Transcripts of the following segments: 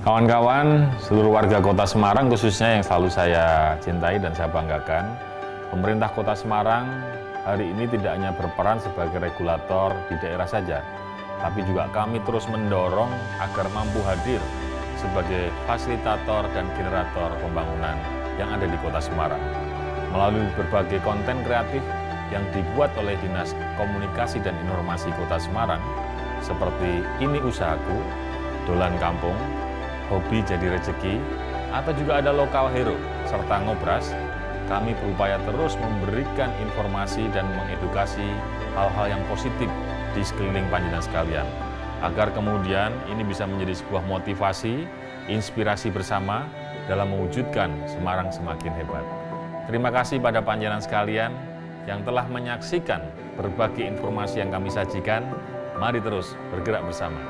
Kawan-kawan, seluruh warga Kota Semarang khususnya yang selalu saya cintai dan saya banggakan, pemerintah Kota Semarang hari ini tidak hanya berperan sebagai regulator di daerah saja, tapi juga kami terus mendorong agar mampu hadir sebagai fasilitator dan generator pembangunan yang ada di Kota Semarang. Melalui berbagai konten kreatif yang dibuat oleh Dinas Komunikasi dan Informasi Kota Semarang, seperti Ini Usahaku, Dolan Kampung, Hobi Jadi Rezeki, atau juga ada Lokal Hero, serta Ngobras, kami berupaya terus memberikan informasi dan mengedukasi hal-hal yang positif di sekeliling panjenengan sekalian, agar kemudian ini bisa menjadi sebuah motivasi, inspirasi bersama dalam mewujudkan Semarang semakin hebat. Terima kasih pada panjenengan sekalian yang telah menyaksikan berbagai informasi yang kami sajikan. Mari terus bergerak bersama.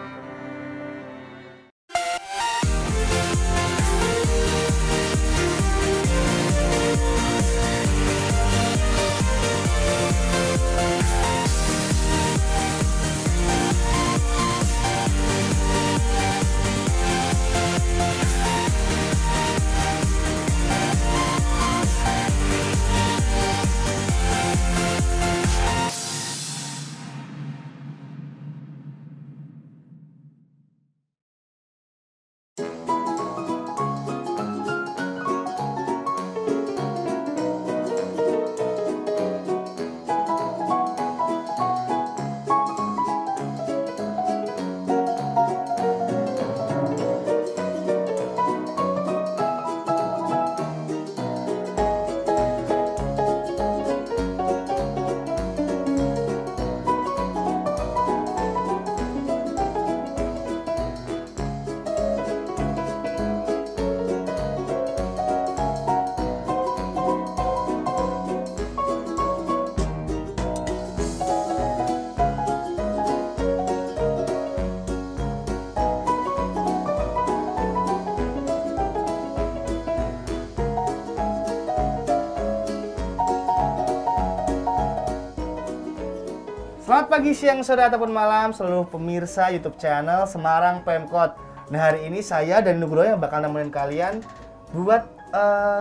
Selamat pagi, siang, sore, ataupun malam seluruh pemirsa YouTube channel Semarang Pemkot. Nah, hari ini saya dan Nugroho yang bakal nemenin kalian buat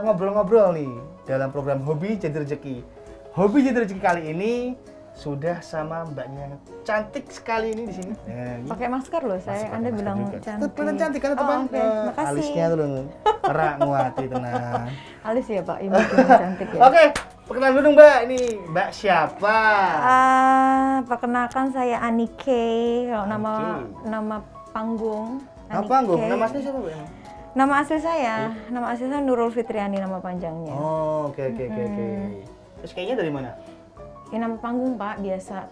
ngobrol-ngobrol nih dalam program Hobi Jadi Rezeki. Hobi Jadi Rezeki kali ini sudah sama mbaknya yang cantik sekali ini di sini. Pakai masker loh saya, Anda bilang juga. cantik. Kelihatan cantik kan teman? Makasih. Alisnya tuh perak nguati tenang. Alis ya Pak, ibu cantik ya. Oke, perkenalan dulu Mbak, ini Mbak siapa? Perkenalkan saya Anike, kalau nama panggung. Nama panggung, nama asli siapa Mbak? Nama asli saya Nurul Fitriani nama panjangnya. Oh, oke. Terus kayaknya dari mana? Ya nama panggung Pak, biasa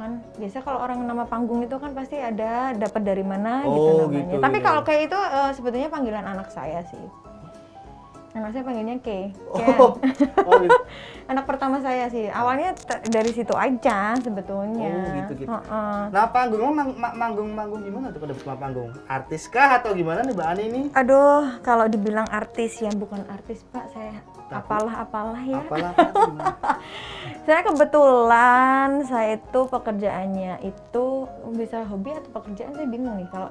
kalau orang nama panggung itu kan pasti ada dapat dari mana gitu namanya. Gitu, Tapi gitu. kalau kayak itu sebetulnya panggilan anak saya sih. Anak saya panggilnya Kay. Gitu. Anak pertama saya sih. Awalnya dari situ aja sebetulnya. Gitu. Nah, manggung gimana tuh pada nama panggung? Artis kah atau gimana nih Mbak Ani ini? Aduh, kalau dibilang artis ya bukan artis Pak, saya apalah ya. Apalah gimana? Saya kebetulan saya itu pekerjaannya itu bisa hobi atau pekerjaan saya bingung nih kalau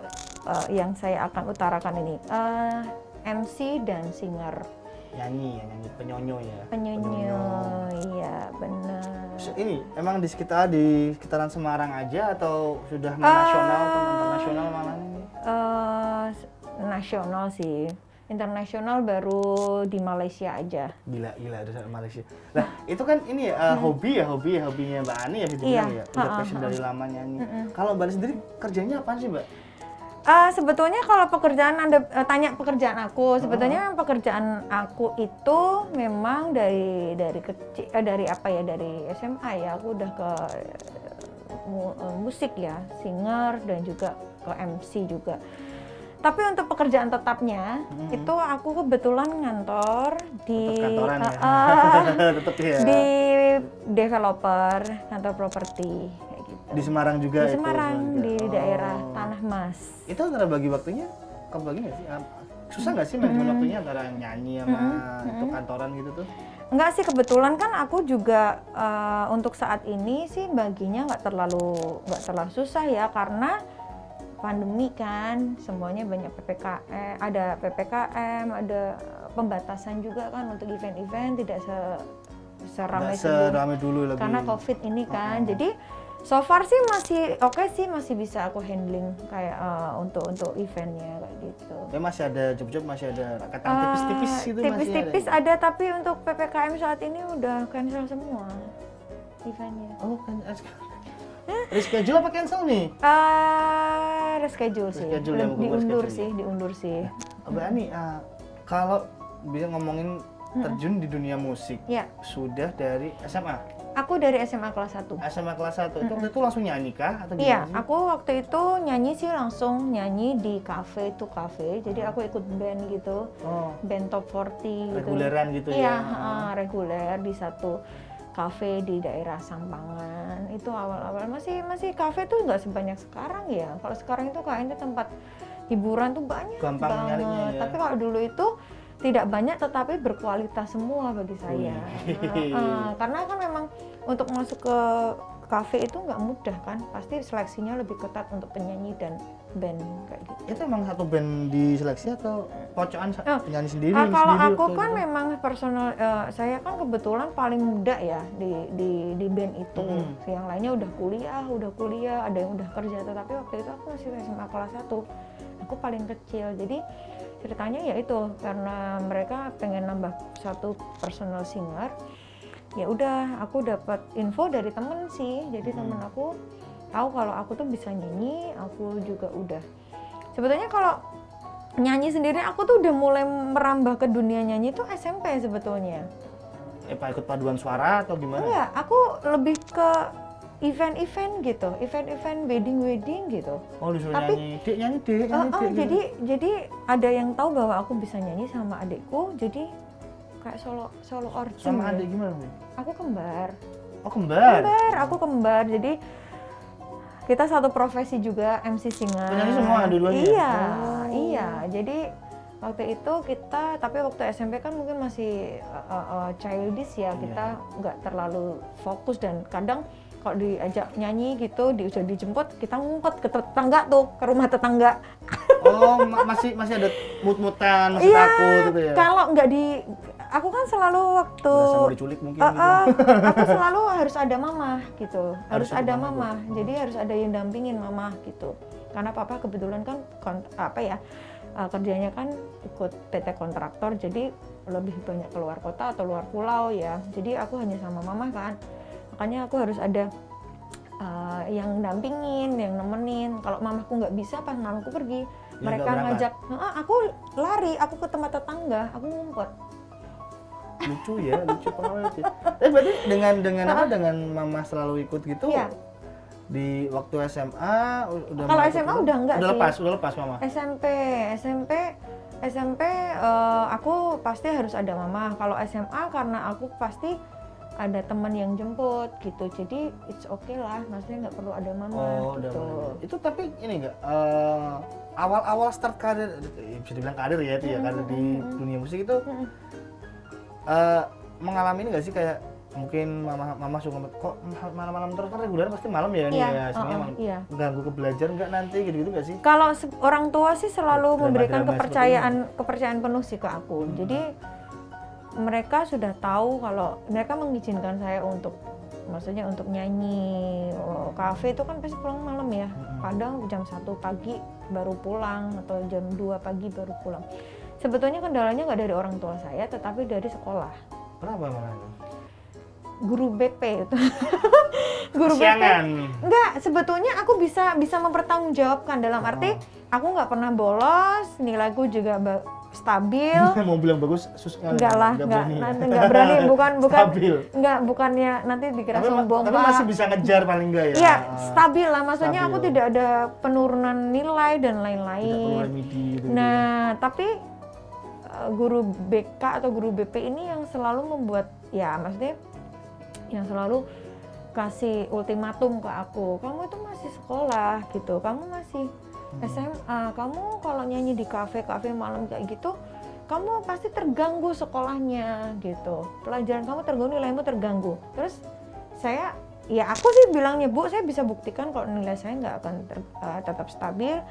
yang saya akan utarakan ini. MC dan singer. Nyanyi, penyonyo ya. Penyonyo, iya benar. Ini emang di sekitaran Semarang aja atau sudah nasional atau internasional mana nih? Nasional sih. Internasional baru di Malaysia aja. Gila udah Malaysia. Nah, itu kan ini ya hobinya Mbak Ani ya gitu ya. Udah passion dari lama nyanyi. Kalau Mbak Ani sendiri kerjanya apa sih, Mbak? Sebetulnya kalau pekerjaan Anda tanya pekerjaan aku, sebetulnya pekerjaan aku itu memang dari kecil dari SMA ya, aku udah ke musik ya, singer dan juga ke MC juga. Tapi untuk pekerjaan tetapnya itu aku kebetulan ngantor di Tetep ya. di developer kantor properti. Di Semarang juga di Semarang, di daerah Tanah Mas. Itu antara bagi waktunya, kamu bagi nggak sih? Susah nggak sih manajemen waktunya antara nyanyi sama itu kantoran gitu tuh? Enggak sih, kebetulan kan aku juga untuk saat ini sih baginya nggak terlalu susah ya, karena pandemi kan, semuanya banyak PPKM, ada PPKM, ada pembatasan juga kan untuk event-event tidak seramai dulu lagi. karena COVID ini kan. Jadi so far sih masih oke sih, masih bisa aku handling kayak untuk eventnya kayak gitu. Ya masih ada job-job, masih ada rakatan tipis-tipis gitu Tipis-tipis ada, tapi untuk PPKM saat ini udah cancel semua eventnya. Oh kan, reschedule apa cancel nih? Reschedule sih, Reschedule ya, diundur sih. Mbak Ani, kalau bisa ngomongin terjun di dunia musik, Ya, sudah dari SMA? aku dari SMA kelas 1. SMA kelas 1, itu waktu itu langsung nyanyi kah? Atau gimana Iya, sih? aku waktu itu nyanyi sih langsung nyanyi di cafe to cafe. Jadi aku ikut band gitu, Oh, band top 40 gitu. reguleran gitu Iya, ya? reguler di satu cafe di daerah Sampangan. Itu awal-awal masih cafe tuh nggak sebanyak sekarang ya. Kalau sekarang itu kayaknya tempat hiburan tuh banyak Gampang banget. nyarinya ya. Tapi kalau dulu itu tidak banyak tetapi berkualitas semua bagi saya. Karena kan memang untuk masuk ke kafe itu nggak mudah kan, pasti seleksinya lebih ketat untuk penyanyi dan band kayak gitu. Itu emang satu band diseleksi atau pocokan penyanyi sendiri? Kalau sendiri aku waktu kan itu? memang personal, saya kan kebetulan paling muda ya di band itu. Yang lainnya udah kuliah, ada yang udah kerja, tetapi waktu itu aku masih SMA kelas 1. Aku paling kecil, jadi ceritanya ya itu karena mereka pengen nambah satu personal singer. Ya udah, aku dapat info dari temen sih, jadi temen aku tahu kalau aku tuh bisa nyanyi. Aku juga udah sebetulnya kalau nyanyi sendiri aku tuh udah mulai merambah ke dunia nyanyi tuh SMP sebetulnya. Pak ikut paduan suara atau gimana? Enggak, aku lebih ke event-event gitu, event-event wedding gitu. Oh disuruh Tapi- nyanyi, dek gitu. Jadi ada yang tahu bahwa aku bisa nyanyi sama adikku, jadi kayak solo origin. Sama ya. adik gimana nih? Aku kembar. Oh kembar? Aku kembar. Jadi kita satu profesi juga, MC singer. Penyanyi semua dua-duanya? Iya, Oh. iya. Jadi waktu itu kita, tapi waktu SMP kan mungkin masih childish ya, kita nggak terlalu fokus dan kadang kalau diajak nyanyi gitu, udah dijemput, kita ngumpet ke tetangga tuh, ke rumah tetangga. Oh masih ada mut-mutan, masih Iya, takut gitu ya? kalau nggak aku kan selalu waktu Berasa mau diculik mungkin gitu. aku selalu harus ada mama gitu, harus ikut ada mama mama, jadi harus ada yang dampingin mama gitu. Karena papa kebetulan kan kerjanya kan ikut PT kontraktor, jadi lebih banyak keluar kota atau luar pulau ya. Jadi aku hanya sama mama kan, makanya aku harus ada yang dampingin, yang nemenin. Kalau mamaku nggak bisa, pas mamaku pergi, Ya, mereka nggak berangkat. ngajak, aku lari, aku ke tempat tetangga, aku ngumpet. Lucu ya, lucu banget ya. Berarti dengan mama selalu ikut gitu, Iya. di waktu SMA udah Kalau mulai ikut SMA gitu? udah enggak sih. Udah lepas mama. SMP aku pasti harus ada mama. Kalau SMA karena aku pasti ada teman yang jemput gitu, jadi it's okay lah, maksudnya nggak perlu ada mama Oh, udah gitu. mulai. Itu tapi ini enggak awal-awal start karir, bisa dibilang karir ya itu ya, karir di dunia musik itu mengalami ini nggak sih kayak mungkin mama suka kok malam-malam terus, kan reguler pasti malam ya ini Iya, ya, sebenarnya malam. iya. Ganggu ke belajar nggak nanti gitu-gitu nggak sih? Kalau orang tua sih selalu Drama-drama memberikan seperti kepercayaan penuh sih ke aku. Jadi mereka sudah tahu kalau mereka mengizinkan saya untuk, maksudnya untuk nyanyi. Kafe itu kan pasti pulang malam ya. Kadang jam 1 pagi baru pulang atau jam 2 pagi baru pulang. Sebetulnya kendalanya nggak dari orang tua saya, tetapi dari sekolah. Kenapa malah? Guru BP itu. Guru BP. Kesiangan. Enggak, sebetulnya aku bisa mempertanggungjawabkan dalam arti aku nggak pernah bolos, nilaiku juga stabil. Mau bilang bagus, Enggak lah, berani. enggak berani, bukan Stabil. enggak, bukannya nanti dikira sombong, tapi Pak. masih bisa ngejar paling enggak ya? Iya, stabil lah, maksudnya aku Stabil. tidak ada penurunan nilai dan Tidak perlu lain-lain. remedi gitu. Nah, tapi guru BK atau guru BP ini yang selalu membuat, ya maksudnya yang selalu kasih ultimatum ke aku, kamu itu masih sekolah gitu, kamu masih SMA, kamu kalau nyanyi di kafe-kafe malam kayak gitu, kamu pasti terganggu sekolahnya gitu, pelajaran kamu terganggu, nilaimu terganggu. Terus saya ya aku sih bilangnya, Bu, saya bisa buktikan kalau nilai saya nggak akan tetap stabil,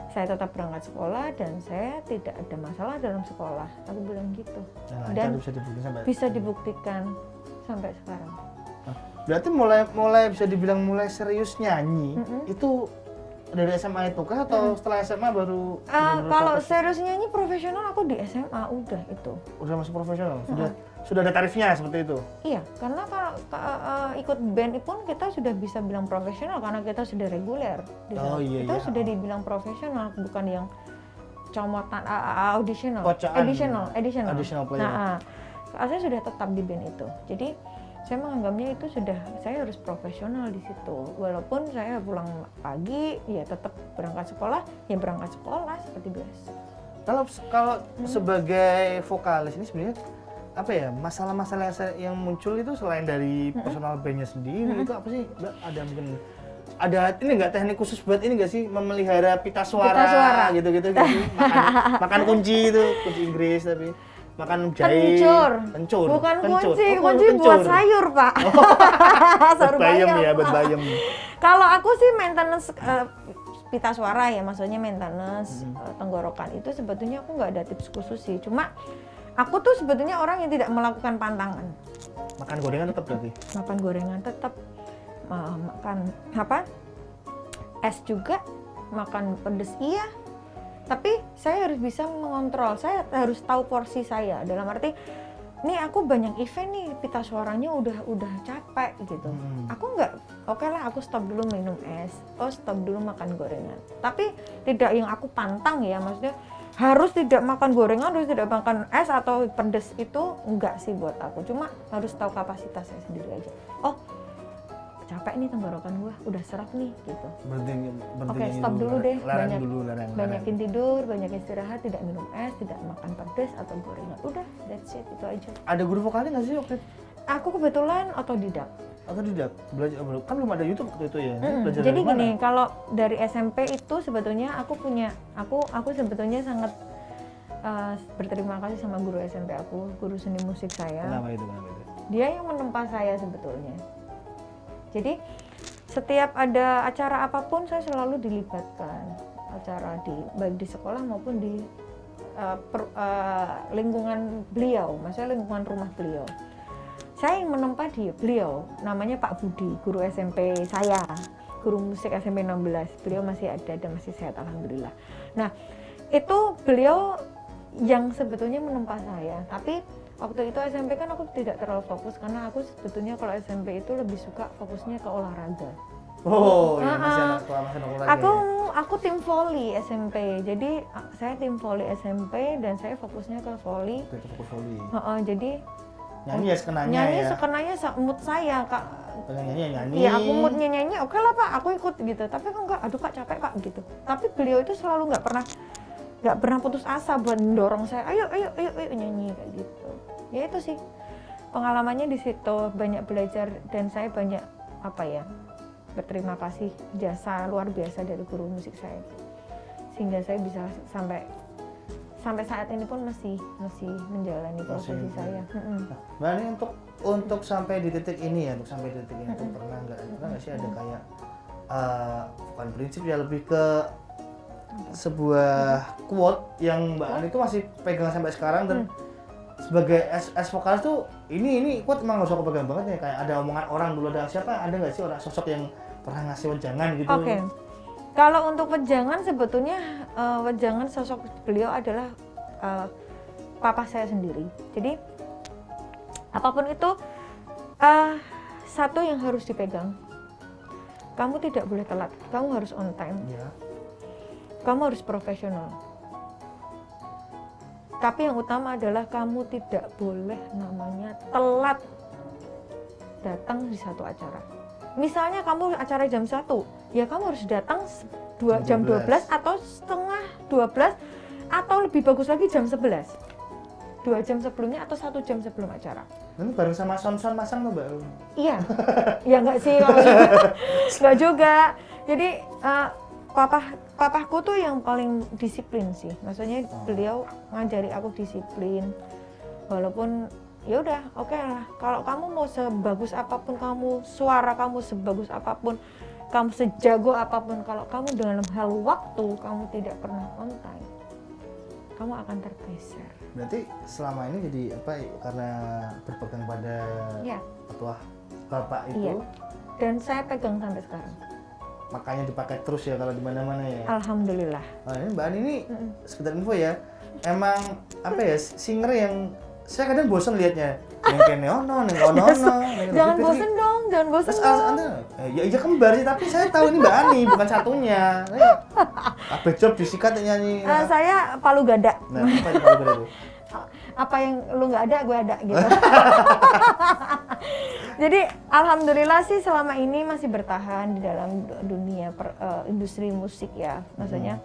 saya tetap berangkat sekolah dan saya tidak ada masalah dalam sekolah. Aku bilang gitu. Dan bisa dibuktikan sampai sekarang. Berarti mulai bisa dibilang mulai serius nyanyi itu dari SMA itu kah atau setelah SMA baru? Kalau serius nyanyi profesional aku di SMA udah itu. Udah masuk profesional? Sudah ada tarifnya seperti itu? Iya, karena kalau ikut band pun kita sudah bisa bilang profesional karena kita sudah reguler. Itu sudah dibilang profesional, bukan yang comotan additional player. Nah, saya sudah tetap di band itu. Jadi saya menganggapnya itu sudah, saya harus profesional di situ. Walaupun saya pulang pagi, ya tetap berangkat sekolah seperti biasa. Kalau sebagai vokalis ini sebenarnya apa ya, masalah-masalah yang muncul itu selain dari personal bandnya sendiri itu apa sih? Ada mungkin ini nggak teknik khusus buat ini nggak sih, memelihara pita suara. Gitu makan kunci itu, kunci Inggris tapi makan jahe, kencur. Bukan kunci buat sayur, Pak. Sayur bayam. Kalau aku sih maintenance pita suara ya, maksudnya maintenance tenggorokan itu sebetulnya aku nggak ada tips khusus sih. Cuma aku tuh sebetulnya orang yang tidak melakukan pantangan. Makan gorengan tetap berarti? Makan gorengan tetap, makan es juga, makan pedes iya. Tapi saya harus bisa mengontrol, saya harus tahu porsi saya. Dalam arti, nih aku banyak event nih, pita suaranya udah capek gitu. Aku nggak, oke lah aku stop dulu minum es, stop dulu makan gorengan. Tapi tidak yang aku pantang ya, maksudnya harus tidak makan gorengan, harus tidak makan es atau pedes, itu enggak sih buat aku. Cuma harus tahu kapasitas saya sendiri aja. Capek nih tenggorokan gua, udah serak nih gitu. Oke, stop dulu deh, banyakin tidur, banyak istirahat, tidak minum es, tidak makan pedas atau gorengan. Udah, that's it, itu aja. Ada guru vokalnya nggak sih waktu itu? Aku kebetulan otodidak. Belajar, kan belum ada YouTube waktu itu ya? Jadi gini, kalau dari SMP itu sebetulnya aku sebetulnya sangat berterima kasih sama guru SMP aku, guru seni musik saya. Kenapa itu? Dia yang menempa saya sebetulnya. Jadi setiap ada acara apapun saya selalu dilibatkan, acara baik di sekolah maupun di lingkungan beliau, maksudnya lingkungan rumah beliau. Saya yang menempa beliau, namanya Pak Budi, guru SMP saya, guru musik SMP 16. Beliau masih ada dan masih sehat alhamdulillah. Nah, itu beliau yang sebetulnya menempa saya, tapi waktu itu SMP kan aku tidak terlalu fokus karena aku sebetulnya kalau SMP itu lebih suka fokusnya ke olahraga. Masih olahraga. Aku tim voli SMP. Jadi saya tim voli SMP dan saya fokusnya ke voli. Jadi nyanyi ya sekenanya. Nyanyi sekenanya mood saya, Kak. Nyanyi. Iya, aku moodnya nyanyi. Oke lah, Pak, aku ikut gitu. Tapi kok enggak, aduh Pak capek Pak gitu. Tapi beliau itu selalu nggak pernah putus asa buat mendorong saya, ayo nyanyi kayak gitu. Ya itu sih pengalamannya di situ, banyak belajar dan saya banyak berterima kasih jasa luar biasa dari guru musik saya, sehingga saya bisa sampai saat ini pun masih menjalani profesi saya. Nah, ini untuk sampai di titik ini ya, tuh pernah nggak sih ada kayak bukan prinsip ya, lebih ke sebuah quote yang Mbak Ani itu masih pegang sampai sekarang dan sebagai vokalis tuh ini quote emang nggak usah pegang banget ya, kayak ada omongan orang dulu, ada nggak sih orang sosok yang pernah ngasih wejangan gitu? Oke. Kalau untuk wejangan sebetulnya wejangan sosok beliau adalah papa saya sendiri. Jadi apapun itu satu yang harus dipegang. Kamu tidak boleh telat, kamu harus on time. Yeah. Kamu harus profesional. Tapi yang utama adalah kamu tidak boleh namanya telat datang di satu acara. Misalnya kamu acara jam 1, ya kamu harus datang jam 12 atau setengah 12 atau lebih bagus lagi jam 11. 2 jam sebelumnya atau 1 jam sebelum acara. Ini bareng sama sound masang tuh Mbak? Iya. Ya enggak sih, enggak juga. Jadi papaku tuh yang paling disiplin sih. Maksudnya beliau ngajari aku disiplin. Walaupun ya udah, oke lah. Kalau kamu mau sebagus apapun kamu, suara kamu sebagus apapun, kamu sejago apapun, kalau kamu dalam hal waktu kamu tidak pernah on time, kamu akan tergeser. Berarti selama ini jadi apa? Karena berpegang pada Ya. petua bapak itu, Iya. Dan saya pegang sampai sekarang. makanya dipakai terus ya kalau di mana-mana ya. Alhamdulillah. Nah, ini Mbak Ani ini sekedar info ya, emang apa ya, singer yang saya kadang bosan liatnya, yang kayak neono, Jangan bosen dong, jangan bosen Terus dong. Anda, ya iya kembar sih, tapi saya tahu ini Mbak Ani bukan satunya. Apa job disikat nyanyi. Saya Palu Gada. Nah, apa itu kalau itu? Apa yang lu nggak ada, gue ada gitu. Jadi alhamdulillah sih selama ini masih bertahan di dalam dunia industri musik ya. Maksudnya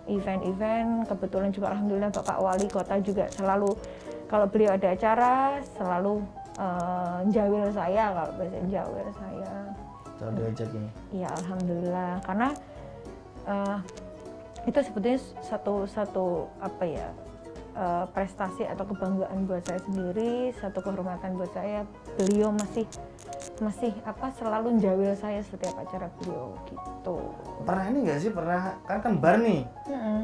event-event, kebetulan juga alhamdulillah Bapak Wali Kota juga selalu kalau beliau ada acara selalu jawil saya, kalau bahasa jawil saya. Kalau diajak ini. Iya alhamdulillah, karena itu sebetulnya satu apa ya, prestasi atau kebanggaan buat saya sendiri, satu kehormatan buat saya. Beliau masih apa selalu jawil saya setiap acara beliau gitu. Pernah ini nggak sih, pernah kan bar nih,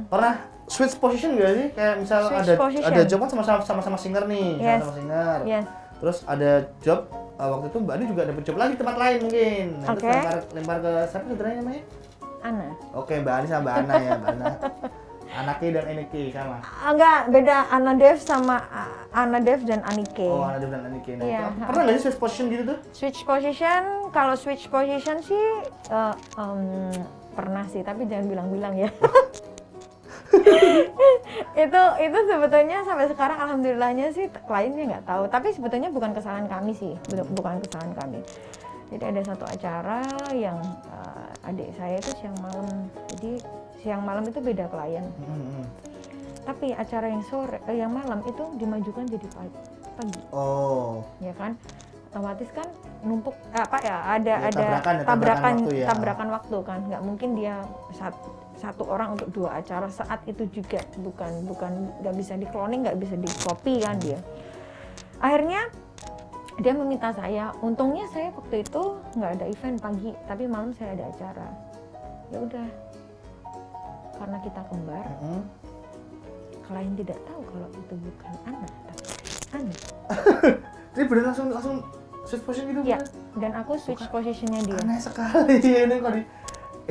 pernah switch position nggak sih, kayak misal Switch position. ada job kan sama-sama singer nih, Yes. sama-sama singer. Yes. Terus ada job, waktu itu Mbak Ani juga dapat job lagi di tempat lain mungkin. Nah, Oke. terus lempar ke siapa saudaranya namanya? Ana. Oke, Mbak Ani sama Mbak Ana ya, Mbak Ana. Anaknya dan Eniki sama. Enggak, beda. Ana Dev sama Ana Dev dan Anike. Oh, Ana dan Eniki. Nah, Iya. itu pernah nggak sih switch position gitu tuh? Switch position, kalau switch position sih pernah sih, tapi jangan bilang-bilang ya. itu sebetulnya sampai sekarang alhamdulillahnya sih kliennya nggak tahu, tapi sebetulnya bukan kesalahan kami sih, bukan kesalahan kami. Jadi ada satu acara yang adik saya itu siang malam, jadi siang malam itu beda klien. Tapi acara yang malam itu dimajukan jadi pagi. Oh. Ya kan, otomatis kan numpuk apa ya, ada tabrakan waktu kan, nggak mungkin dia satu orang untuk dua acara saat itu juga, bukan nggak bisa di cloning, nggak bisa di copy kan dia. Akhirnya dia meminta saya, untungnya saya waktu itu nggak ada event pagi, tapi malam saya ada acara. Ya udah, karena kita kembar, klien tidak tahu kalau itu bukan anak, tapi anak. Jadi bener langsung switch position gitu? Ya, dan aku switch positionnya dia. Aneh sekali ini kalau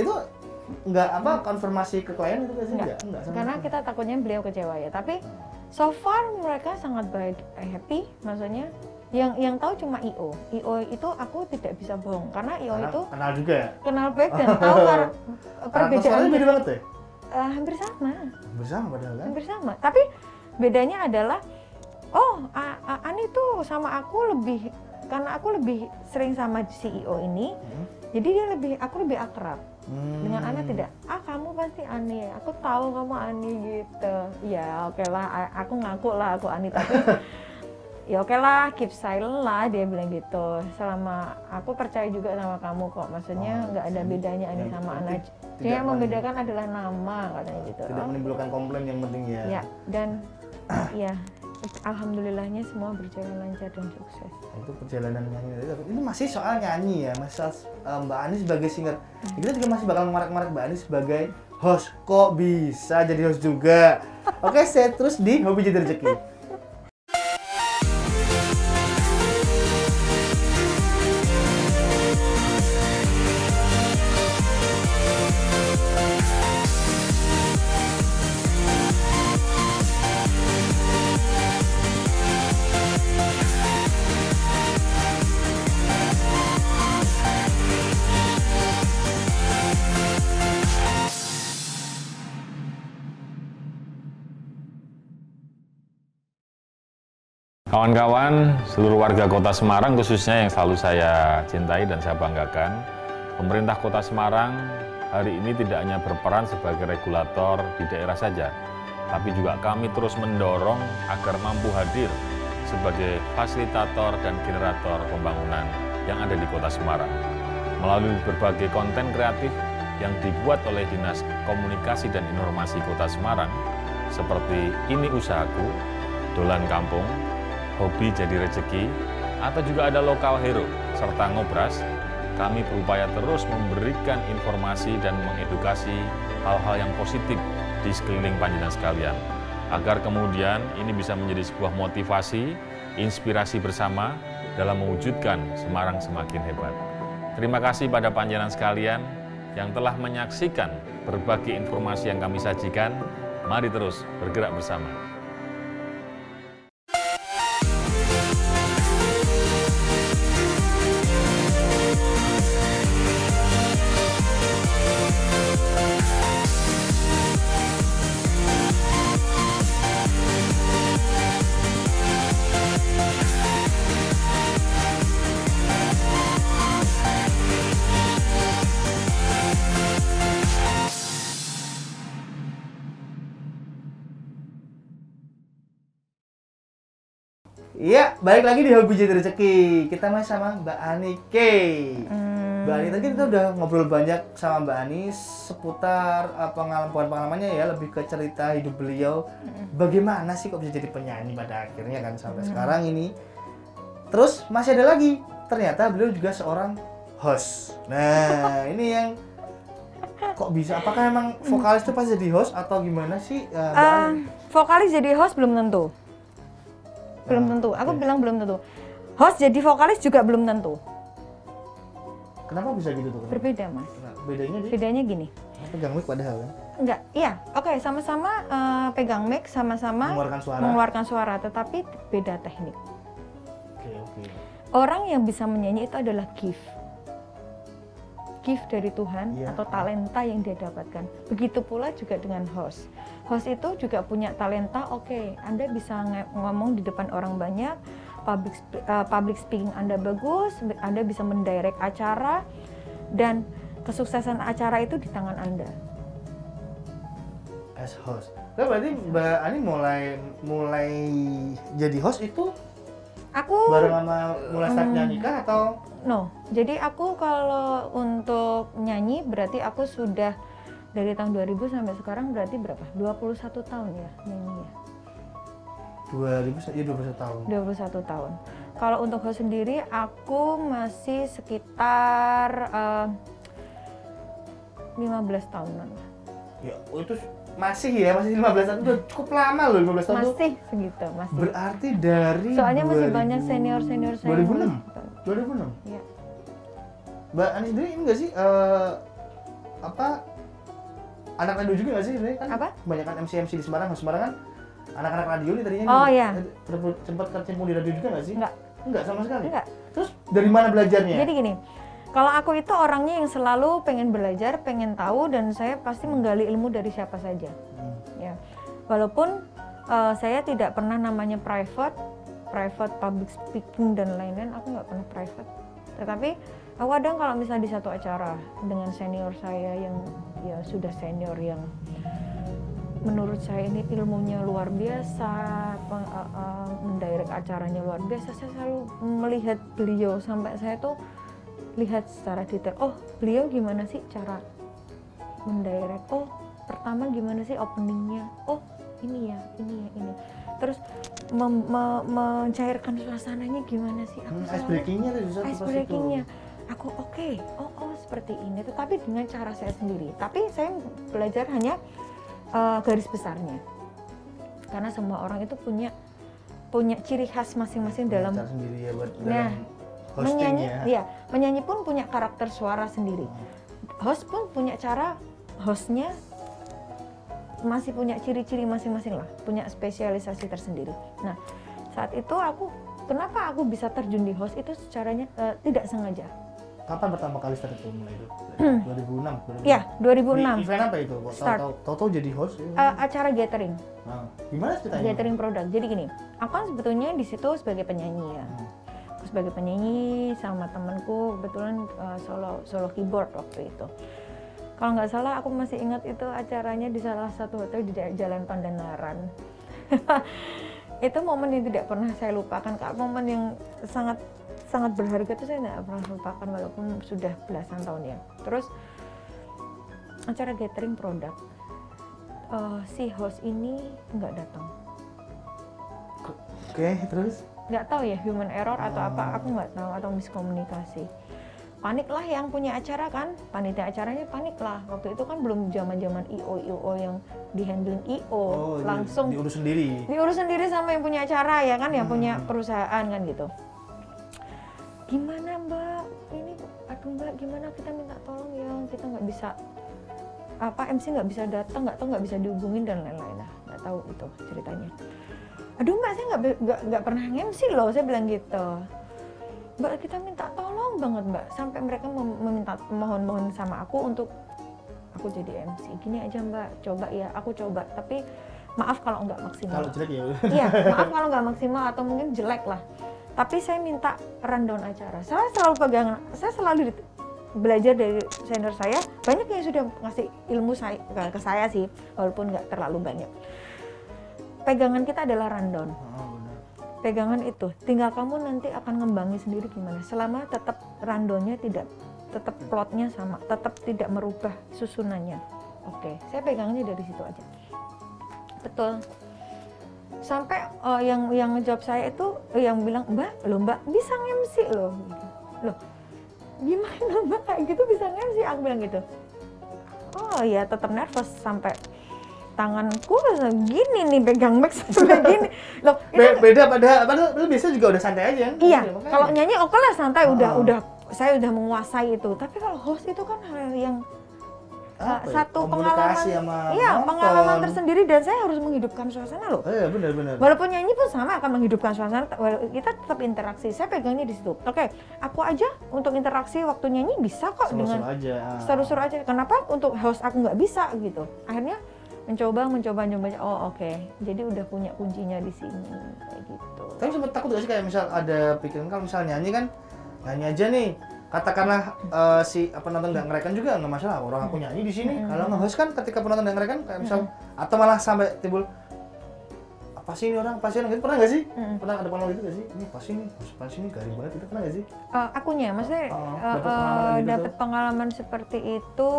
itu nggak apa konfirmasi ke klien itu sih? Enggak Karena kita takutnya beliau kecewa ya. Tapi so far mereka sangat baik, happy. Maksudnya yang tahu cuma IO. IO itu aku tidak bisa bohong karena IO itu kenal juga ya? kenal baik dan tahu perbedaan. beda banget ya? Hampir sama. Bersama padahal kan? Hampir sama. Tapi bedanya adalah Ani tuh sama aku lebih, karena aku lebih sering sama CEO ini, jadi aku lebih akrab. Dengan Ana tidak, kamu pasti Ani, aku tahu kamu Ani gitu. Ya oke lah, aku ngaku lah aku Ani, tapi ya oke lah, keep silent lah, dia bilang gitu. Selama aku percaya juga sama kamu kok, maksudnya nggak ada bedanya Ani sama Ana. Yang membedakan adalah nama, katanya gitu. Tidak menimbulkan komplain, yang penting ya. Ya, dan ya alhamdulillahnya semua berjalan lancar dan sukses. Itu perjalanan nyanyi. Ini masih soal nyanyi ya, masih Mbak Ani sebagai singer. Kita juga masih bakal ngorek-ngorek Mbak Ani sebagai host. Kok bisa jadi host juga? Oke, saya terus di Hobi Jadi Rezeki. Kawan-kawan, seluruh warga Kota Semarang khususnya yang selalu saya cintai dan saya banggakan, pemerintah Kota Semarang hari ini tidak hanya berperan sebagai regulator di daerah saja, tapi juga kami terus mendorong agar mampu hadir sebagai fasilitator dan generator pembangunan yang ada di Kota Semarang. Melalui berbagai konten kreatif yang dibuat oleh Dinas Komunikasi dan Informasi Kota Semarang, seperti Ini Usahaku, Dolan Kampung, hobi jadi rezeki, atau juga ada lokal hero, serta ngobras, kami berupaya terus memberikan informasi dan mengedukasi hal-hal yang positif di sekeliling panjenengan sekalian, agar kemudian ini bisa menjadi sebuah motivasi, inspirasi bersama dalam mewujudkan Semarang semakin hebat. Terima kasih pada panjenengan sekalian yang telah menyaksikan berbagai informasi yang kami sajikan. Mari terus bergerak bersama. Iya, balik lagi di Hobi Jadi Rezeki. Kita masih sama Mbak Ani K. Mbak Ani, tadi kita udah ngobrol banyak sama Mbak Ani seputar pengalaman-pengalamannya ya, lebih ke cerita hidup beliau. Bagaimana sih kok bisa jadi penyanyi pada akhirnya kan sampai sekarang ini. Terus masih ada lagi, ternyata beliau juga seorang host. Nah, ini yang kok bisa? Apakah emang vokalis itu pasti jadi host atau gimana sih Mbak Ani? Vokalis jadi host belum tentu. Belum tentu, aku bilang belum tentu. Host jadi vokalis juga belum tentu. Kenapa bisa gitu tuh? Berbeda, Mas. Nah, bedanya dia Bedanya gini. pegang mic padahal kan? Enggak, iya. Oke, sama-sama pegang mic, sama-sama mengeluarkan suara, tetapi beda teknik. Oke. Orang yang bisa menyanyi itu adalah gift dari Tuhan, Iya. atau talenta yang dia dapatkan. Begitu pula juga dengan host. Host itu juga punya talenta. Oke, Anda bisa ngomong di depan orang banyak, public speaking Anda bagus, Anda bisa mendirect acara, dan kesuksesan acara itu di tangan Anda. As host. Nah, berarti Mbak Ani mulai jadi host itu Aku bareng sama mulai start nyanyi kah atau? No, jadi aku kalau untuk nyanyi berarti aku sudah dari tahun 2000 sampai sekarang berarti berapa? 21 tahun ya nyanyi ya. 21 tahun. 21 tahun. Kalau untuk host sendiri aku masih sekitar 15 tahunan lah. Ya, itu masih 15 tahun, itu cukup lama loh 15 tahun tuh. Masih segitu, masih. Berarti dari Soalnya masih banyak senior-senior saya. 2006? 2006? Iya. Mbak Ani sendiri ini nggak sih anak radio juga nggak sih sebenarnya kan? Apa? Kebanyakan MC di Semarang kan anak-anak radio nih tadinya. Oh, iya. Sempat kecimpung di radio juga nggak sih? Enggak sama sekali. Enggak. Terus dari mana belajarnya? Jadi gini, kalau aku itu orangnya yang selalu pengen belajar, pengen tahu, dan saya pasti menggali ilmu dari siapa saja. Ya, walaupun saya tidak pernah namanya private public speaking dan lain-lain, aku nggak pernah private. Tetapi aku kadang kalau misalnya di satu acara dengan senior saya yang ya sudah senior, yang menurut saya ini ilmunya luar biasa, mendirect acaranya luar biasa, saya selalu melihat beliau sampai saya tuh lihat secara detail. Oh, beliau gimana sih cara mendirect? Oh, pertama gimana sih openingnya? Oh, ini ya. Terus mencairkan suasananya gimana sih? Ice breakingnya tuh bisa. Ice breakingnya. Aku oke. Oh seperti ini. Tetapi dengan cara saya sendiri. Tapi saya belajar hanya garis besarnya. Karena semua orang itu punya ciri khas masing-masing dalam cara sendiri ya buat nah, dalam menyanyi. hostingnya. Iya, menyanyi pun punya karakter suara sendiri. Host pun punya cara, hostnya masih punya ciri-ciri masing-masing lah, punya spesialisasi tersendiri. Nah, saat itu kenapa aku bisa terjun di host itu secaranya tidak sengaja. Kapan pertama kali start itu mulai itu? 2006. Iya, 2006. Di event apa itu? Tahu jadi host? Ya? Acara gathering. Nah, gimana ceritanya? Gathering produk. Jadi gini, aku kan sebetulnya di situ sebagai penyanyi ya. Aku sebagai penyanyi sama temanku kebetulan solo keyboard waktu itu. Kalau nggak salah aku masih ingat itu acaranya di salah satu hotel di Jalan Pandanaran. Itu momen yang tidak pernah saya lupakan, Kak. Momen yang sangat berharga itu saya nggak pernah lupakan walaupun sudah belasan tahun ya. Terus acara gathering produk, si host ini nggak datang. Oke, terus? nggak tahu ya human error atau apa, aku nggak tahu, atau miskomunikasi. Panik lah yang punya acara kan, panitia acaranya panik lah. Waktu itu kan belum zaman IO yang dihandling IO, langsung diurus sendiri sama yang punya acara ya kan, yang punya perusahaan kan gitu. Gimana Mbak, ini aduh Mbak gimana, kita minta tolong ya, kita nggak bisa MC nggak bisa datang, nggak bisa dihubungin dan lain-lain. Nah, nggak tahu itu ceritanya. Aduh Mbak, saya nggak pernah MC loh, saya bilang gitu. Mbak, kita minta tolong banget Mbak, sampai mereka meminta mohon sama aku untuk aku jadi MC. Gini aja Mbak, coba ya, aku coba, tapi maaf kalau nggak maksimal. Kalau jelek ya. Iya, maaf kalau nggak maksimal atau mungkin jelek lah. Tapi saya minta rundown acara. Saya selalu belajar dari senior saya. Banyak yang sudah ngasih ilmu ke saya sih, walaupun nggak terlalu banyak. Pegangan kita adalah rundown. Pegangan itu, tinggal kamu nanti akan ngembangi sendiri gimana. Selama tetap rundownnya tetap plotnya sama, tetap tidak merubah susunannya. Oke, saya pegangnya dari situ aja. Betul. Sampai yang ngejawab saya itu yang bilang, Mbak bisa nge-MC loh. Loh, gimana Mbak kayak gitu bisa nge-MC? Aku bilang gitu. Oh ya, tetap nervous sampai tanganku gini nih pegang mic sampai gini. Loh, beda padahal biasa juga udah santai aja. Iya, kalau nyanyi oke lah santai, udah saya udah menguasai itu. Tapi kalau host itu kan hal yang satu pengalaman tersendiri, dan saya harus menghidupkan suasana loh. Iya, benar. Walaupun nyanyi pun sama akan menghidupkan suasana, kita tetap interaksi. Saya pegangnya di situ. Oke, aku aja untuk interaksi waktu nyanyi bisa kok dengan seru-seru aja. Kenapa untuk host aku nggak bisa gitu? Akhirnya mencoba. Oh oke. Jadi udah punya kuncinya di sini kayak gitu. Tapi sempat takut gak sih kayak misal ada pikiran kalau misal nyanyi kan nyanyi aja nih. Katakanlah si penonton nggak ngerekan juga nggak masalah, orang aku nyanyi di sini. Kalau nge-host kan ketika penonton nggak ngerekan kayak misal atau malah sampai timbul apa sih ini orang pasien gitu, pernah nggak sih? Pernah ada pengalaman gitu nggak sih? Ini pasien ini garing banget, itu pernah nggak sih? Akunya, maksudnya dapat pengalaman seperti itu.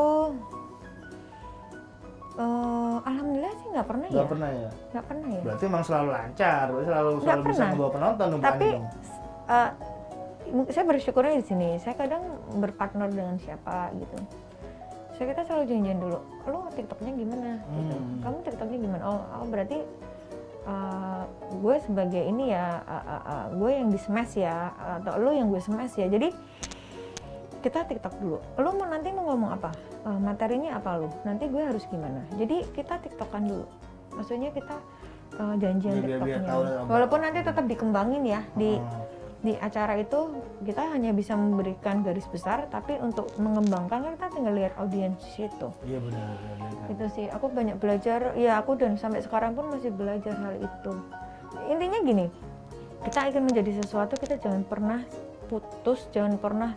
Alhamdulillah sih nggak pernah ya. Nggak pernah ya. Berarti emang selalu lancar, selalu bisa membawa penonton. Tapi saya bersyukurnya di sini. Saya kadang berpartner dengan siapa gitu. Kita selalu janjian dulu. Lo TikToknya gimana? Gitu. Kamu TikToknya gimana? Oh berarti gue sebagai ini ya, gue yang di smash ya, atau lo yang gue smash ya. Jadi kita TikTok dulu. Lo nanti mau ngomong apa? Materinya apa lo? Nanti gue harus gimana? Jadi kita TikTokan dulu. Maksudnya kita janjian TikToknya. Walaupun nanti tetap dikembangin ya di acara itu, kita hanya bisa memberikan garis besar, tapi untuk mengembangkan kan kita tinggal lihat audiens itu. Iya benar. Itu sih, aku banyak belajar. Ya aku dan sampai sekarang pun masih belajar hal itu. Intinya gini, kita ingin menjadi sesuatu, kita jangan pernah putus, jangan pernah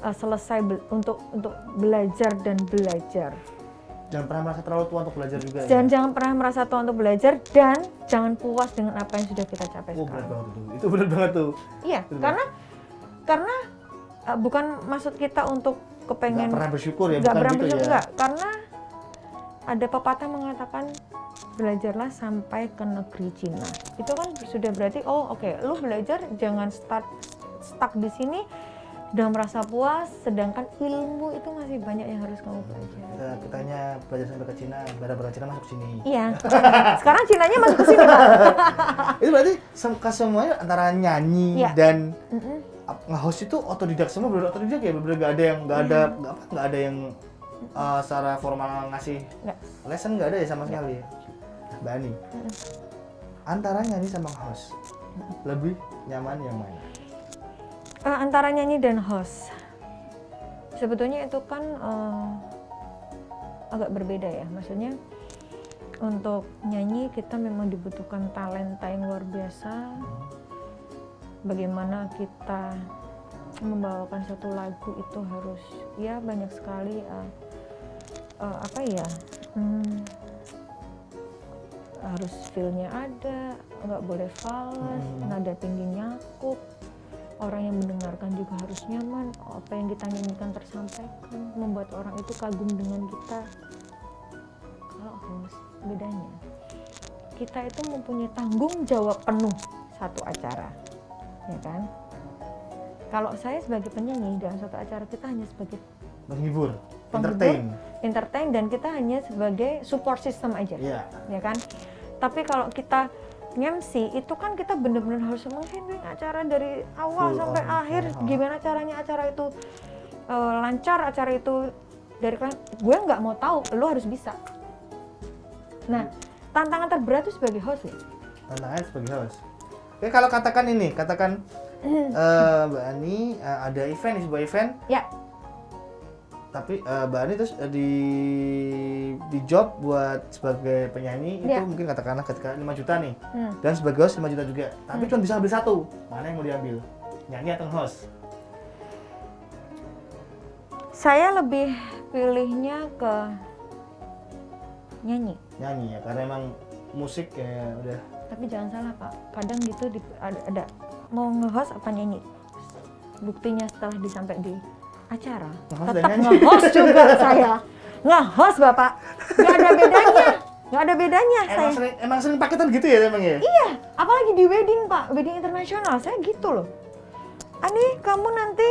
selesai untuk belajar dan belajar. Jangan pernah merasa terlalu tua untuk belajar juga. Jangan pernah merasa tua untuk belajar, dan jangan puas dengan apa yang sudah kita capai sekarang. Benar banget tuh. Itu benar banget tuh. Iya, karena bukan maksud kita untuk kepengen. Nggak pernah bersyukur ya, bukan gitu bersyukur, ya. enggak. Karena ada pepatah mengatakan belajarlah sampai ke negeri Cina. Itu kan sudah berarti lu belajar jangan stuck di sini. Udah merasa puas, sedangkan ilmu itu masih banyak yang harus kamu pelajari. Kita hanya belajar sampai ke Cina, bara Cina masuk sini. Iya. Sekarang Cinanya masuk ke sini, Pak. Itu berarti semuanya antara nyanyi dan nge-host itu otodidak semua, bener otodidak ya, bener nggak ada yang secara formal ngasih lesson, nggak ada ya sama sekali. Mbak Ani, antara nyanyi sama nge-host lebih nyaman yang mana? Antara nyanyi dan host, sebetulnya itu kan agak berbeda ya. Maksudnya untuk nyanyi kita memang dibutuhkan talenta yang luar biasa. Bagaimana kita membawakan satu lagu itu harus ya banyak sekali harus feel-nya ada, nggak boleh fals, nada tingginya nyakup. Orang yang mendengarkan juga harus nyaman, apa yang kita nyanyikan tersampaikan, membuat orang itu kagum dengan kita. Kalau host, bedanya kita itu mempunyai tanggung jawab penuh satu acara, ya kan? Kalau saya sebagai penyanyi dalam satu acara kita hanya sebagai Menghibur, penghibur, entertain. entertain, dan kita hanya sebagai support system aja, Iya. ya kan? Tapi kalau kita MC itu kan kita benar-benar harus menghandling acara dari awal Full sampai on, akhir. ya. Gimana caranya acara itu lancar, acara itu dari gue nggak mau tahu, lo harus bisa. Nah, tantangan terberat itu sebagai host ya. Tantangan sebagai host. Oke, kalau katakan Mbak Ani ada event nih, sebuah event. Ya. Tapi Mbak Ani terus di job buat sebagai penyanyi itu Ya. mungkin katakanlah ketika 5 juta nih. Dan sebagai host 5 juta juga. Tapi cuma bisa ambil satu. Mana yang mau diambil? Nyanyi atau host? Saya lebih pilihnya ke nyanyi. Nyanyi ya, karena emang musik ya udah. Tapi jangan salah Pak, kadang gitu ada mau nge-host apa nyanyi. Buktinya setelah disampai di acara, Nge-host dan tetap nyanyi. nge-host juga saya. Nge-host Bapak, nggak ada bedanya. Nggak ada bedanya saya. Emang sering paketan gitu ya emang ya? Iya, apalagi di wedding Pak, wedding internasional, saya gitu loh. Ani, kamu nanti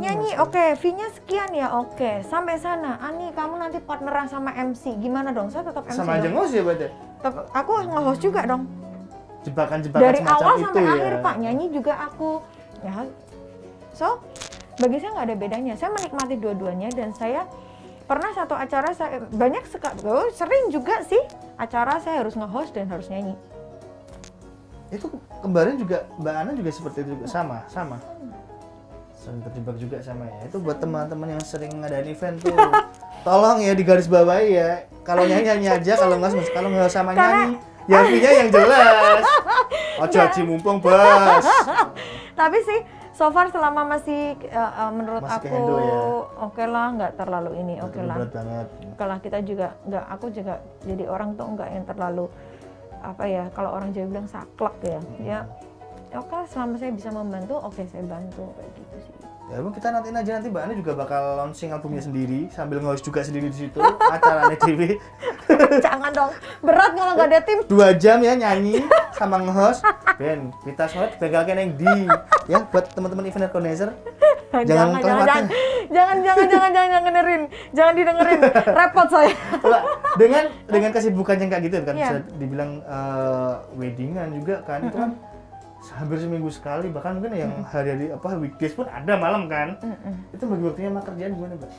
nyanyi, oke, fee-nya sekian ya, oke. Sampai sana, Ani, kamu nanti partneran sama MC, gimana dong? Saya tetap MC Sama aja dong. ngos ya berarti? Aku nge-host juga dong. Jebakan-jebakan Dari semacam awal itu sampai ya? akhir Pak, nyanyi juga aku. Ya, so, bagi saya nggak ada bedanya. Saya menikmati dua-duanya dan saya pernah satu acara, saya banyak sekali, sering juga sih acara saya harus nge-host dan harus nyanyi. Itu kemarin juga Mbak Ana juga seperti itu juga sama. Sering terjebak juga sama ya. Itu buat teman-teman yang sering ngadain event tuh. Tolong ya digaris bawahi ya. Kalau nyanyi aja, kalau nggak sama nyanyi, ya fee-nya yang jelas. Ojo haji mumpung bos. Tapi sih so far selama masih menurut Masih aku ke-handle ya? oke lah, nggak terlalu ini, oke lah. Berat banget. Kalau kita juga nggak, aku juga jadi orang tuh nggak yang terlalu apa ya, kalau orang Jawa bilang saklek ya, ya oke selama saya bisa membantu, oke saya bantu kayak gitu sih. Ya emang kita nantiin aja, nanti Mbak Ani juga bakal launching albumnya sendiri sambil nge-host juga sendiri di situ acaranya TV. Jangan dong, berat kalau nggak ada tim. 2 jam ya nyanyi sama nge-host. Ben, kita soalnya dibegalkan yang di ya buat teman-teman event organizer. Jangan kelewatan. Jangan dengerin, jangan didengerin, repot saya. Coba, dengan kesibukan yang kayak gitu kan, Iya. bisa dibilang weddingan juga kan, itu kan hampir seminggu sekali, bahkan mungkin yang hari-hari weekdays pun ada malam kan. Itu bagi waktunya sama kerjaan gimana, Mbak?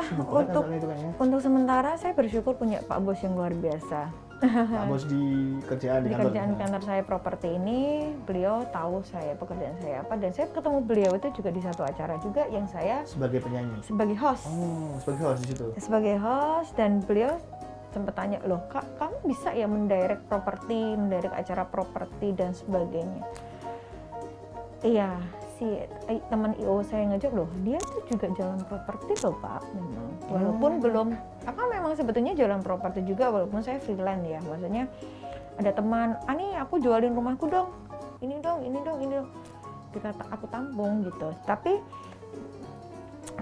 Sibuk banget kan soalnya itu kayaknya. Untuk sementara saya bersyukur punya Pak Bos yang luar biasa. Pak Bos di kerjaan Di kantor. kerjaan kantor saya properti ini, beliau tahu saya pekerjaan saya apa, dan saya ketemu beliau itu juga di satu acara juga yang saya Sebagai penyanyi. sebagai host. Oh, sebagai host di situ. Sebagai host, dan beliau sempat tanya, loh Kak, kamu bisa ya mendirect properti, mendirect acara properti dan sebagainya. Iya, si teman IO saya ngajak, loh dia tuh juga jalan properti loh Pak, memang. Walaupun belum, memang sebetulnya jalan properti juga, walaupun saya freelance ya. Maksudnya ada teman, Ani aku jualin rumahku dong, ini dong. Aku tampung gitu. Tapi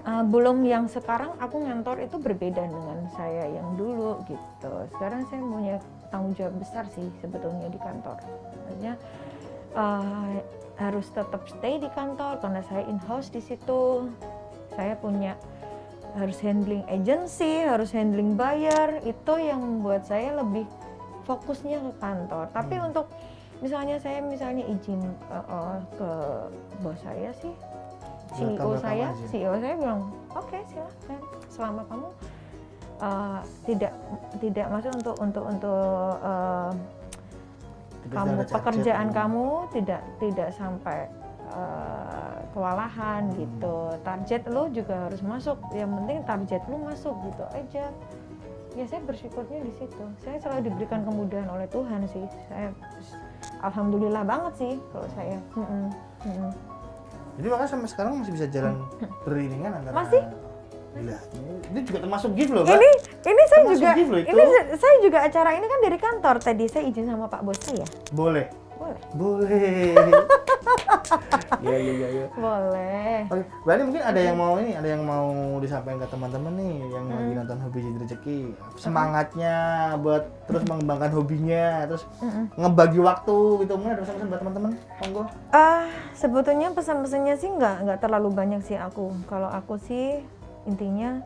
belum yang sekarang aku ngantor itu berbeda dengan saya yang dulu gitu. Sekarang saya punya tanggung jawab besar sih sebetulnya di kantor. Maksudnya harus tetap stay di kantor karena saya in-house di situ. Saya harus handling agency, harus handling buyer, itu yang membuat saya lebih fokusnya ke kantor. Tapi untuk misalnya saya izin ke bos saya sih, CEO saya bilang, oke, silahkan, selama kamu tidak masuk untuk kamu pekerjaan kamu tidak sampai kewalahan gitu. Target lo juga harus masuk, yang penting target lo masuk gitu aja. Ya saya bersyukurnya di situ. Saya selalu diberikan kemudahan oleh Tuhan sih. Saya alhamdulillah banget sih kalau saya. Jadi makanya sampai sekarang masih bisa jalan beriringan antara. Masih. Gila. Ini juga termasuk gift loh, Mbak. Ini saya Termasuk juga gift loh itu. saya juga acara ini kan dari kantor. Tadi saya izin sama Pak Bos saya. Boleh. Boleh. Boleh. Iya. Boleh. Oke, berarti mungkin ada yang mau ada yang mau disampaikan ke teman-teman nih yang lagi nonton Hobi Jadi Rezeki. Semangatnya buat terus mengembangkan hobinya, terus ngebagi waktu gitu. Mungkin ada pesan-pesan buat teman-teman? Monggo. Sebetulnya pesan-pesannya sih nggak terlalu banyak sih aku. Kalau aku sih intinya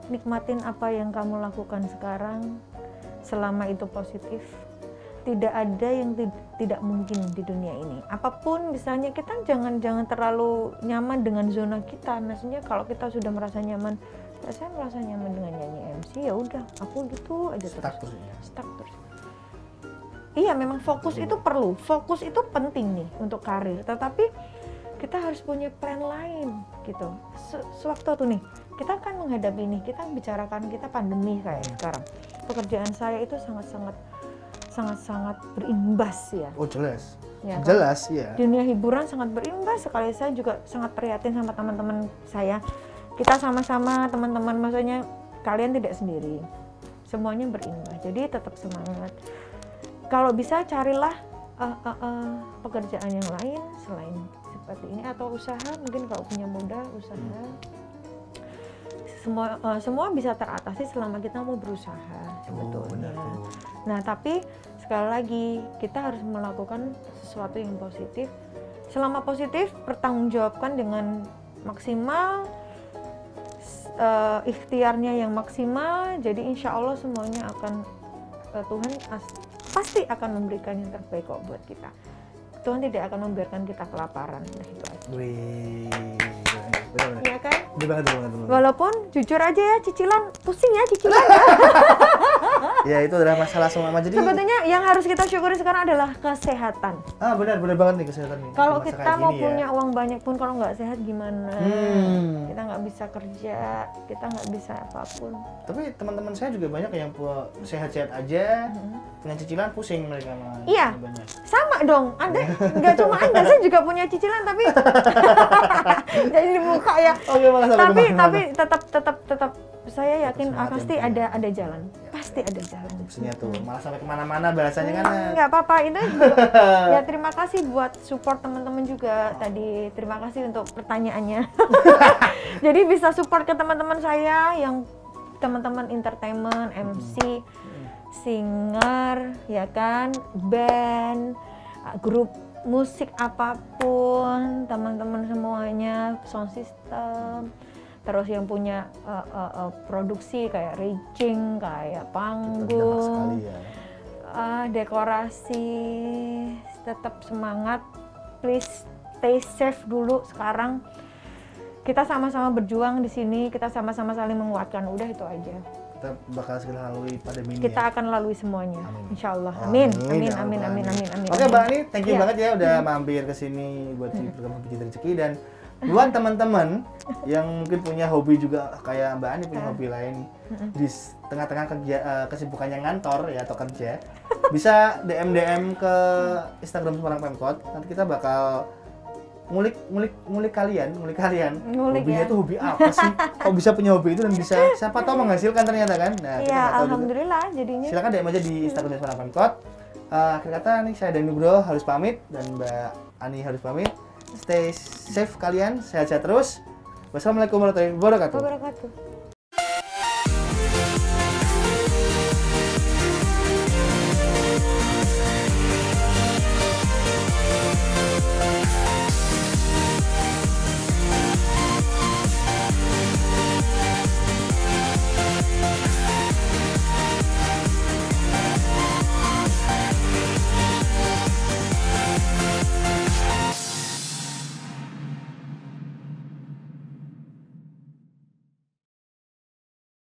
nikmatin apa yang kamu lakukan sekarang selama itu positif. Tidak ada yang tidak mungkin di dunia ini. Apapun misalnya kita jangan terlalu nyaman dengan zona kita. Maksudnya kalau kita sudah merasa nyaman, saya merasa nyaman dengan nyanyi MC, ya udah aku gitu aja terus. Stuck terus. Iya, memang fokus itu perlu. Fokus itu penting nih untuk karir. Tetapi kita harus punya plan lain gitu. Sewaktu tuh nih, kita akan menghadapi ini. Kita bicarakan kita pandemi kayak sekarang. Pekerjaan saya itu sangat berimbas ya. Oh jelas. Ya, Jelas ya. Dunia hiburan sangat berimbas sekali. Saya juga sangat prihatin sama teman-teman saya. Kita sama-sama teman-teman, maksudnya kalian tidak sendiri. Semuanya berimbas. Jadi tetap semangat. Kalau bisa carilah pekerjaan yang lain selain seperti ini atau usaha. Mungkin kalau punya modal usaha. Semua bisa teratasi selama kita mau berusaha sebetulnya. Nah, tapi sekali lagi kita harus melakukan sesuatu yang positif. Selama positif, bertanggungjawabkan dengan maksimal, ikhtiarnya yang maksimal. Jadi insya Allah semuanya akan Tuhan pasti akan memberikan yang terbaik kok buat kita. Tuhan tidak akan membiarkan kita kelaparan. Nah, itu aja. Wih, benar-benar. Iya kan? Benar banget. Walaupun jujur aja ya, cicilan pusing ya cicilan. Ya itu adalah masalah semua. Jadi sebetulnya yang harus kita syukuri sekarang adalah kesehatan. Benar banget nih kesehatan nih. Kalau kita mau punya uang banyak pun kalau nggak sehat gimana? Kita nggak bisa kerja, kita nggak bisa apapun. Tapi teman-teman saya juga banyak yang sehat-sehat aja, punya cicilan pusing mereka malah. Iya, sama dong. Anda nggak cuma Anda, saya juga punya cicilan tapi jadi dibuka ya. Tapi tetap saya yakin pasti ada jalan. Pasti ada jalan. Tipsnya tuh malah sampai kemana-mana bahasanya kan. Nggak apa-apa itu. Ya terima kasih buat support teman-teman juga tadi. Terima kasih untuk pertanyaannya. Jadi bisa support ke teman-teman saya yang teman-teman entertainment, MC, singer, ya kan, band, grup musik apapun, teman-teman semuanya, sound system. Terus yang punya produksi kayak rigging, kayak panggung, dekorasi, tetap semangat, please stay safe dulu sekarang. Kita sama-sama berjuang di sini, kita sama-sama saling menguatkan, udah itu aja. Kita bakal segera lalui pandemi ini. Kita akan lalui semuanya, insya Allah. Amin. Oke, Mbak Ani, thank you banget ya udah mampir ke sini buat di program Hobi Jadi Rezeki. Dan buat teman-teman yang mungkin punya hobi juga kayak Mbak Ani punya hobi lain di tengah-tengah kesibukannya ngantor ya atau kerja, bisa DM ke Instagram Semarang Pemkot. Nanti kita bakal ngulik kalian. Hobinya itu hobi apa sih? Kok bisa punya hobi itu dan bisa siapa tahu menghasilkan ternyata kan? Nah, iya, alhamdulillah juga. Jadinya. Silakan DM aja di Instagram Semarang Pemkot. Akhir kata nih saya dan Nugroho harus pamit dan Mbak Ani harus pamit. Stay safe kalian, sehat-sehat terus. Wassalamualaikum warahmatullahi wabarakatuh.